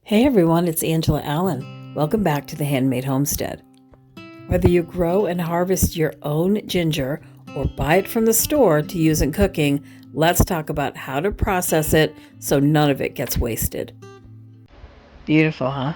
Hey everyone, it's Angela Allen. Welcome back to the Handmade Homestead. Whether you grow and harvest your own ginger or buy it from the store to use in cooking, let's talk about how to process it so none of it gets wasted. Beautiful, huh?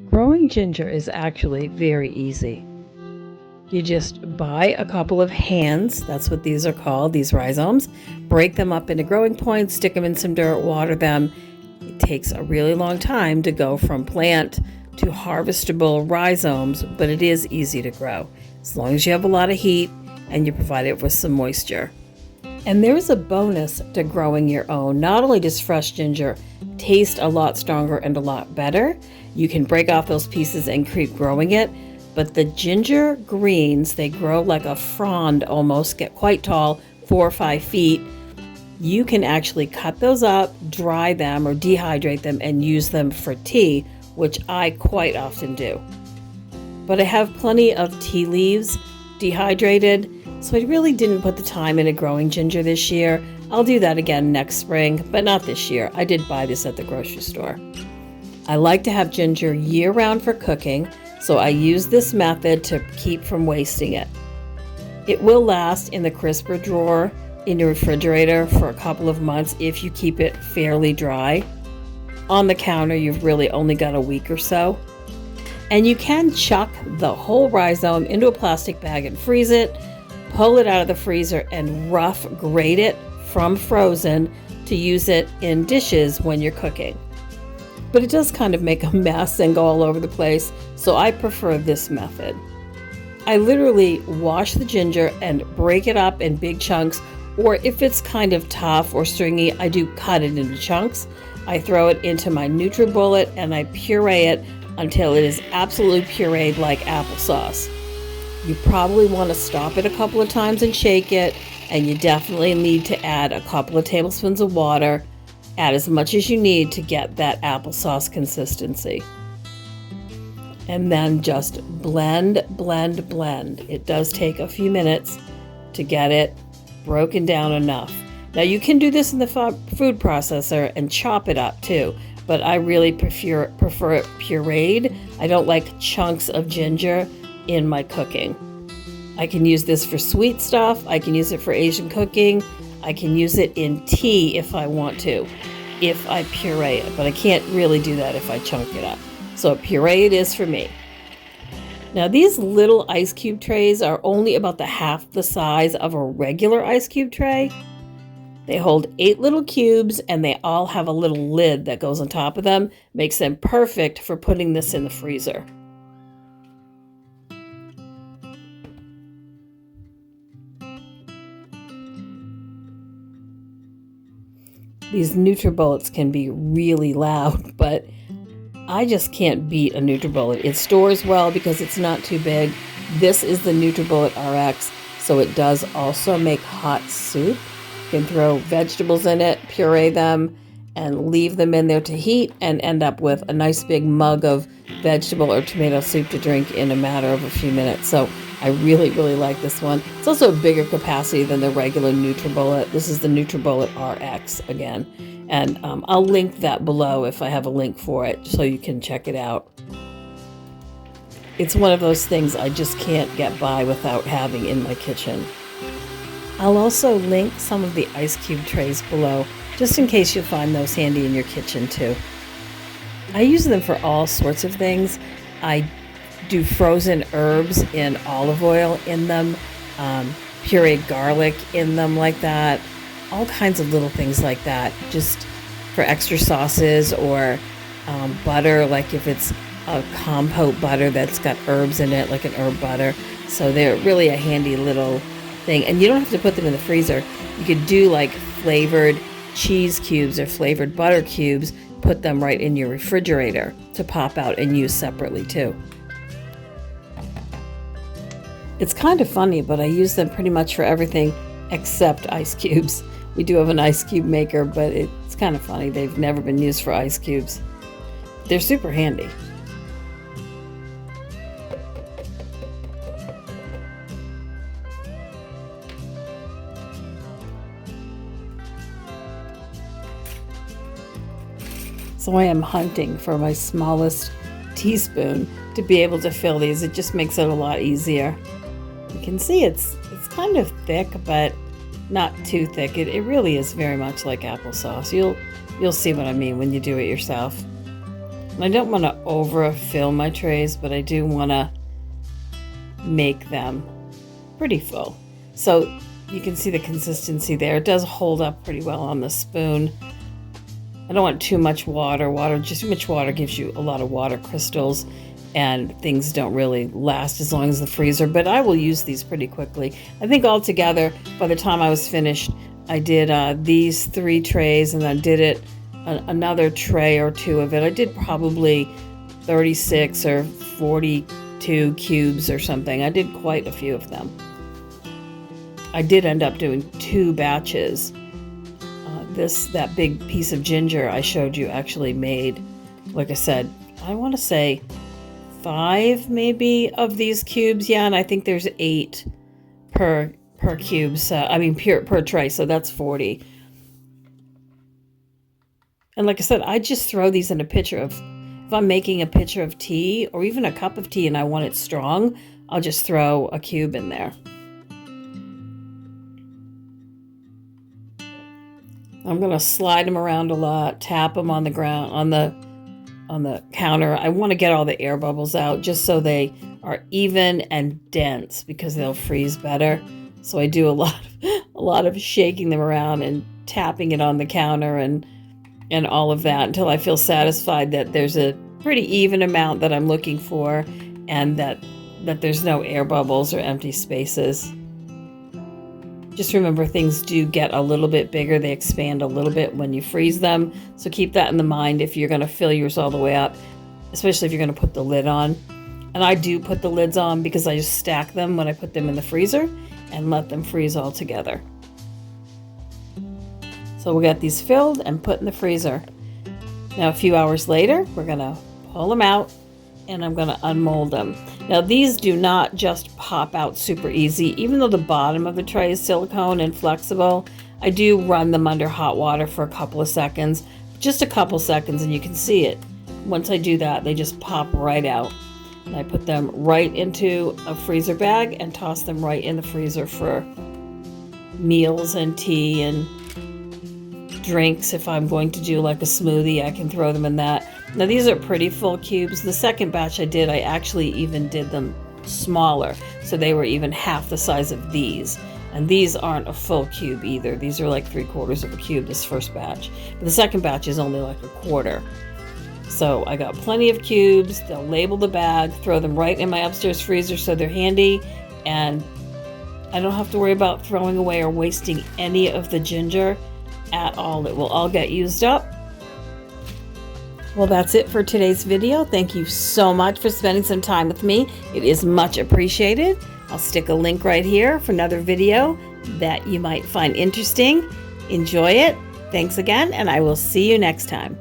Growing ginger is actually very easy. You just buy a couple of hands, that's what these are called, these rhizomes, break them up into growing points, stick them in some dirt, water them. It takes a really long time to go from plant to harvestable rhizomes, but it is easy to grow as long as you have a lot of heat and you provide it with some moisture. And there's a bonus to growing your own. Not only does fresh ginger taste a lot stronger and a lot better, you can break off those pieces and keep growing it, but the ginger greens, they grow like a frond almost, get quite tall, 4 or 5 feet. You can actually cut those up, dry them or dehydrate them and use them for tea, which I quite often do. But I have plenty of tea leaves dehydrated, so I really didn't put the time into growing ginger this year. I'll do that again next spring, but not this year. I did buy this at the grocery store. I like to have ginger year-round for cooking, so I use this method to keep from wasting it. It will last in the crisper drawer in your refrigerator for a couple of months if you keep it fairly dry. On the counter, you've really only got a week or so. And you can chuck the whole rhizome into a plastic bag and freeze it, pull it out of the freezer and rough grate it from frozen to use it in dishes when you're cooking. But it does kind of make a mess and go all over the place, so I prefer this method. I literally wash the ginger and break it up in big chunks, or if it's kind of tough or stringy, I do cut it into chunks. I throw it into my NutriBullet and I puree it until it is absolutely pureed like applesauce. You probably want to stop it a couple of times and shake it, and you definitely need to add a couple of tablespoons of water. Add as much as you need to get that applesauce consistency. And then just blend, blend, blend. It does take a few minutes to get it broken down enough. Now you can do this in the food processor and chop it up too, but I really prefer it pureed. I don't like chunks of ginger in my cooking. I can use this for sweet stuff. I can use it for Asian cooking. I can use it in tea if I want to, if I puree it, but I can't really do that if I chunk it up. So puree it is for me. Now these little ice cube trays are only about half the size of a regular ice cube tray. They hold 8 little cubes and they all have a little lid that goes on top of them. Makes them perfect for putting this in the freezer. These NutriBullets can be really loud, but I just can't beat a NutriBullet. It stores well because it's not too big. This is the NutriBullet RX, so it does also make hot soup. You can throw vegetables in it, puree them, and leave them in there to heat and end up with a nice big mug of vegetable or tomato soup to drink in a matter of a few minutes. So I really, really like this one. It's also a bigger capacity than the regular NutriBullet. This is the NutriBullet RX again. And I'll link that below if I have a link for it so you can check it out. It's one of those things I just can't get by without having in my kitchen. I'll also link some of the ice cube trays below just in case you'll find those handy in your kitchen too. I use them for all sorts of things. I do frozen herbs in olive oil in them, pureed garlic in them like that, all kinds of little things like that, just for extra sauces or butter, like if it's a compote butter that's got herbs in it, like an herb butter. So they're really a handy little thing. And you don't have to put them in the freezer. You could do like flavored cheese cubes or flavored butter cubes, put them right in your refrigerator to pop out and use separately too. It's kind of funny, but I use them pretty much for everything except ice cubes. We do have an ice cube maker, but it's kind of funny. They've never been used for ice cubes. They're super handy. So I am hunting for my smallest teaspoon to be able to fill these. It just makes it a lot easier. You can see it's kind of thick, but not too thick. It really is very much like applesauce. You'll see what I mean when you do it yourself. And I don't want to overfill my trays, but I do want to make them pretty full. So you can see the consistency there. It does hold up pretty well on the spoon. I don't want too much water. Just too much water gives you a lot of water crystals, and things don't really last as long as the freezer, but I will use these pretty quickly. I think altogether, by the time I was finished, I did these 3 trays, and I did it another tray or 2 of it. I did probably 36 or 42 cubes or something. I did quite a few of them. I did end up doing 2 batches. That big piece of ginger I showed you actually made, like I said, I want to say 5 maybe of these cubes. Yeah, and I think there's 8 per cubes. Per tray, so that's 40. And like I said, I just throw these in a pitcher of, if I'm making a pitcher of tea or even a cup of tea and I want it strong, I'll just throw a cube in there. I'm going to slide them around a lot, tap them on the ground, on the counter. I want to get all the air bubbles out just so they are even and dense, because they'll freeze better. So I do a lot of shaking them around and tapping it on the counter and all of that until I feel satisfied that there's a pretty even amount that I'm looking for, and that there's no air bubbles or empty spaces. Just remember, things do get a little bit bigger. They expand a little bit when you freeze them. So keep that in the mind if you're going to fill yours all the way up, especially if you're going to put the lid on. And I do put the lids on because I just stack them when I put them in the freezer and let them freeze all together. So we got these filled and put in the freezer. Now a few hours later, we're going to pull them out and I'm going to unmold them. Now these do not just pop out super easy. Even though the bottom of the tray is silicone and flexible, I do run them under hot water for a couple of seconds, just a couple seconds, and you can see it. Once I do that, they just pop right out. And I put them right into a freezer bag and toss them right in the freezer for meals and tea and drinks. If I'm going to do like a smoothie, I can throw them in that. Now these are pretty full cubes. The second batch I did, I actually even did them smaller, so they were even half the size of these. And these aren't a full cube either. These are like 3/4 of a cube, this first batch. But the second batch is only like 1/4. So I got plenty of cubes. They'll label the bag, throw them right in my upstairs freezer so they're handy, and I don't have to worry about throwing away or wasting any of the ginger at all. It will all get used up. Well, that's it for today's video. Thank you so much for spending some time with me. It is much appreciated. I'll stick a link right here for another video that you might find interesting. Enjoy it. Thanks again, and I will see you next time.